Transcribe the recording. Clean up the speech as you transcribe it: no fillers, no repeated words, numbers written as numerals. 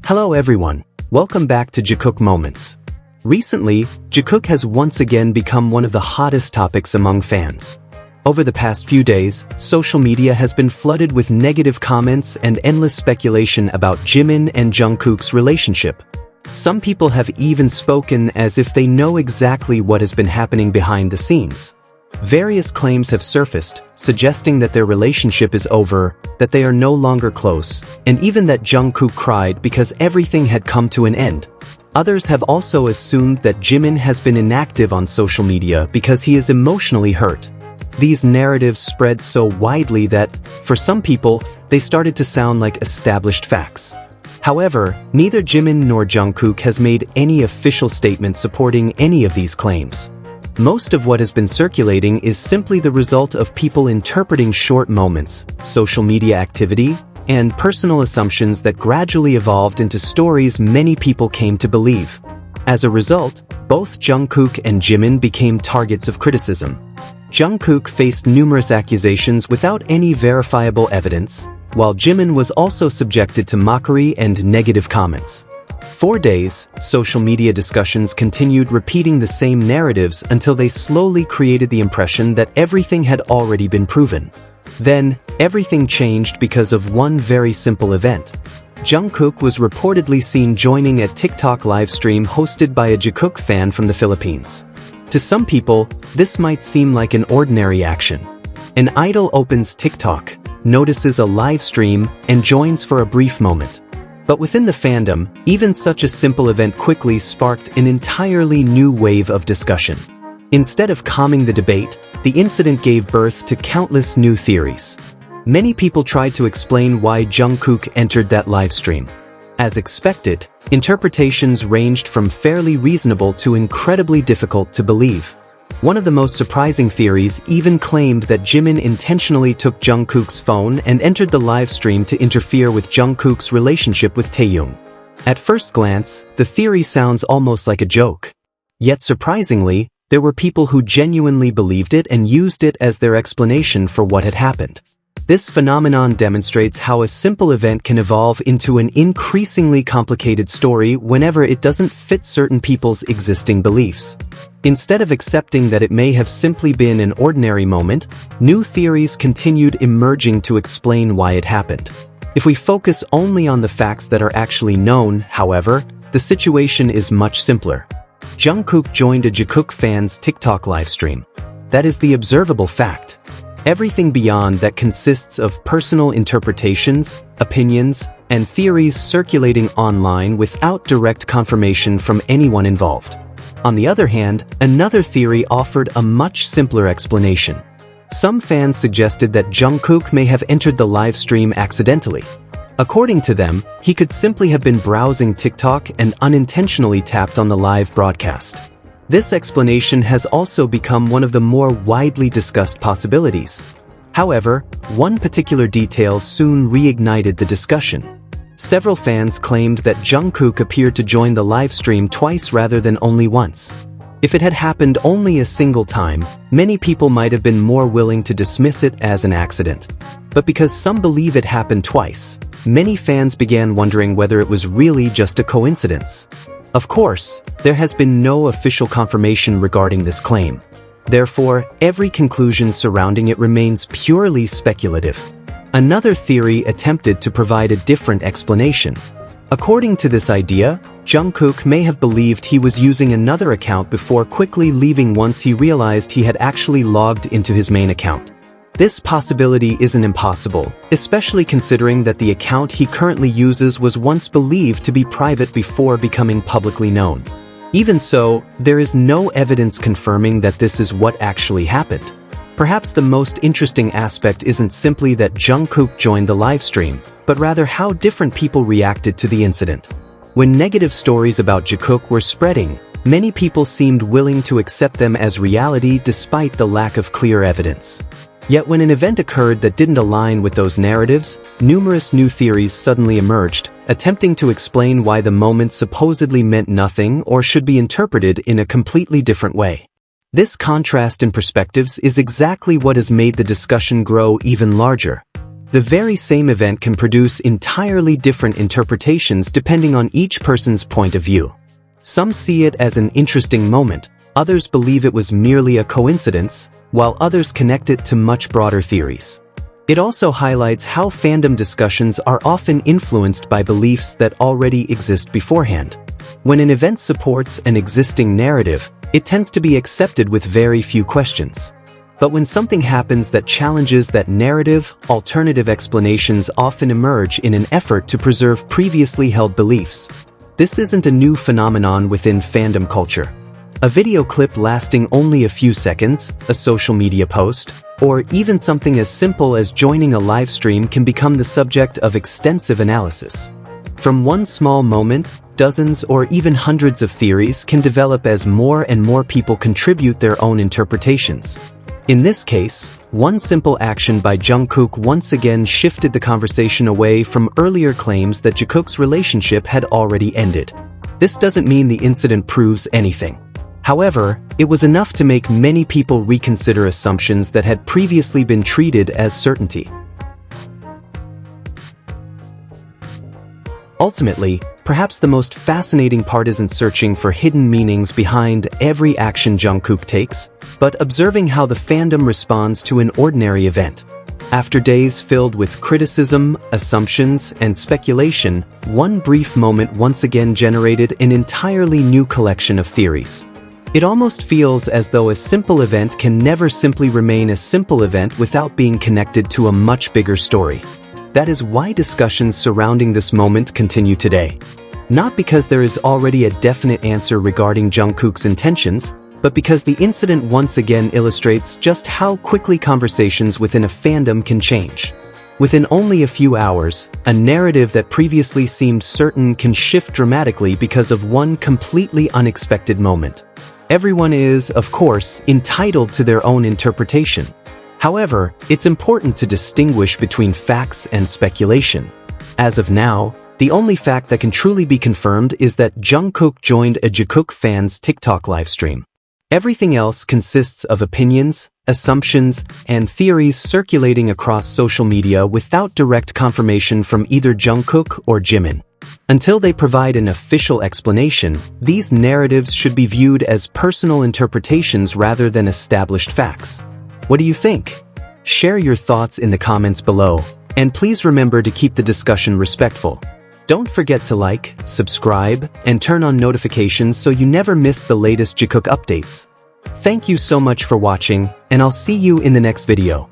Hello everyone, welcome back to Jikook Moments. Recently, Jikook has once again become one of the hottest topics among fans. Over the past few days, social media has been flooded with negative comments and endless speculation about Jimin and Jungkook's relationship. Some people have even spoken as if they know exactly what has been happening behind the scenes. Various claims have surfaced, suggesting that their relationship is over, that they are no longer close, and even that Jungkook cried because everything had come to an end. Others have also assumed that Jimin has been inactive on social media because he is emotionally hurt. These narratives spread so widely that, for some people, they started to sound like established facts. However, neither Jimin nor Jungkook has made any official statement supporting any of these claims. Most of what has been circulating is simply the result of people interpreting short moments, social media activity, and personal assumptions that gradually evolved into stories many people came to believe. As a result, both Jungkook and Jimin became targets of criticism. Jungkook faced numerous accusations without any verifiable evidence, while Jimin was also subjected to mockery and negative comments. For days, social media discussions continued repeating the same narratives until they slowly created the impression that everything had already been proven. Then, everything changed because of one very simple event. Jungkook was reportedly seen joining a TikTok livestream hosted by a Jikook fan from the Philippines. To some people, this might seem like an ordinary action. An idol opens TikTok, notices a livestream, and joins for a brief moment. But within the fandom, even such a simple event quickly sparked an entirely new wave of discussion. Instead of calming the debate, the incident gave birth to countless new theories. Many people tried to explain why Jungkook entered that livestream. As expected, interpretations ranged from fairly reasonable to incredibly difficult to believe. One of the most surprising theories even claimed that Jimin intentionally took Jungkook's phone and entered the live stream to interfere with Jungkook's relationship with Taehyung. At first glance, the theory sounds almost like a joke. Yet surprisingly, there were people who genuinely believed it and used it as their explanation for what had happened. This phenomenon demonstrates how a simple event can evolve into an increasingly complicated story whenever it doesn't fit certain people's existing beliefs. Instead of accepting that it may have simply been an ordinary moment, new theories continued emerging to explain why it happened. If we focus only on the facts that are actually known, however, the situation is much simpler. Jungkook joined a Jikook fan's TikTok livestream. That is the observable fact. Everything beyond that consists of personal interpretations, opinions, and theories circulating online without direct confirmation from anyone involved. On the other hand, another theory offered a much simpler explanation. Some fans suggested that Jungkook may have entered the live stream accidentally. According to them, he could simply have been browsing TikTok and unintentionally tapped on the live broadcast. This explanation has also become one of the more widely discussed possibilities. However, one particular detail soon reignited the discussion. Several fans claimed that Jungkook appeared to join the livestream twice rather than only once. If it had happened only a single time, many people might have been more willing to dismiss it as an accident. But because some believe it happened twice, many fans began wondering whether it was really just a coincidence. Of course, there has been no official confirmation regarding this claim. Therefore, every conclusion surrounding it remains purely speculative. Another theory attempted to provide a different explanation. According to this idea, Jungkook may have believed he was using another account before quickly leaving once he realized he had actually logged into his main account. This possibility isn't impossible, especially considering that the account he currently uses was once believed to be private before becoming publicly known. Even so, there is no evidence confirming that this is what actually happened. Perhaps the most interesting aspect isn't simply that Jungkook joined the livestream, but rather how different people reacted to the incident. When negative stories about Jikook were spreading, many people seemed willing to accept them as reality despite the lack of clear evidence. Yet when an event occurred that didn't align with those narratives, numerous new theories suddenly emerged, attempting to explain why the moment supposedly meant nothing or should be interpreted in a completely different way. This contrast in perspectives is exactly what has made the discussion grow even larger. The very same event can produce entirely different interpretations depending on each person's point of view. Some see it as an interesting moment, others believe it was merely a coincidence, while others connect it to much broader theories. It also highlights how fandom discussions are often influenced by beliefs that already exist beforehand. When an event supports an existing narrative, it tends to be accepted with very few questions. But when something happens that challenges that narrative, alternative explanations often emerge in an effort to preserve previously held beliefs. This isn't a new phenomenon within fandom culture. A video clip lasting only a few seconds, a social media post, or even something as simple as joining a live stream can become the subject of extensive analysis. From one small moment, dozens or even hundreds of theories can develop as more and more people contribute their own interpretations. In this case, one simple action by Jungkook once again shifted the conversation away from earlier claims that Jikook's relationship had already ended. This doesn't mean the incident proves anything. However, it was enough to make many people reconsider assumptions that had previously been treated as certainty. Ultimately, perhaps the most fascinating part isn't searching for hidden meanings behind every action Jungkook takes, but observing how the fandom responds to an ordinary event. After days filled with criticism, assumptions, and speculation, one brief moment once again generated an entirely new collection of theories. It almost feels as though a simple event can never simply remain a simple event without being connected to a much bigger story. That is why discussions surrounding this moment continue today. Not because there is already a definite answer regarding Jungkook's intentions, but because the incident once again illustrates just how quickly conversations within a fandom can change. Within only a few hours, a narrative that previously seemed certain can shift dramatically because of one completely unexpected moment. Everyone is, of course, entitled to their own interpretation. However, it's important to distinguish between facts and speculation. As of now, the only fact that can truly be confirmed is that Jungkook joined a Jikook fan's TikTok livestream. Everything else consists of opinions, assumptions, and theories circulating across social media without direct confirmation from either Jungkook or Jimin. Until they provide an official explanation, these narratives should be viewed as personal interpretations rather than established facts. What do you think? Share your thoughts in the comments below, and please remember to keep the discussion respectful. Don't forget to like, subscribe, and turn on notifications so you never miss the latest Jikook updates. Thank you so much for watching, and I'll see you in the next video.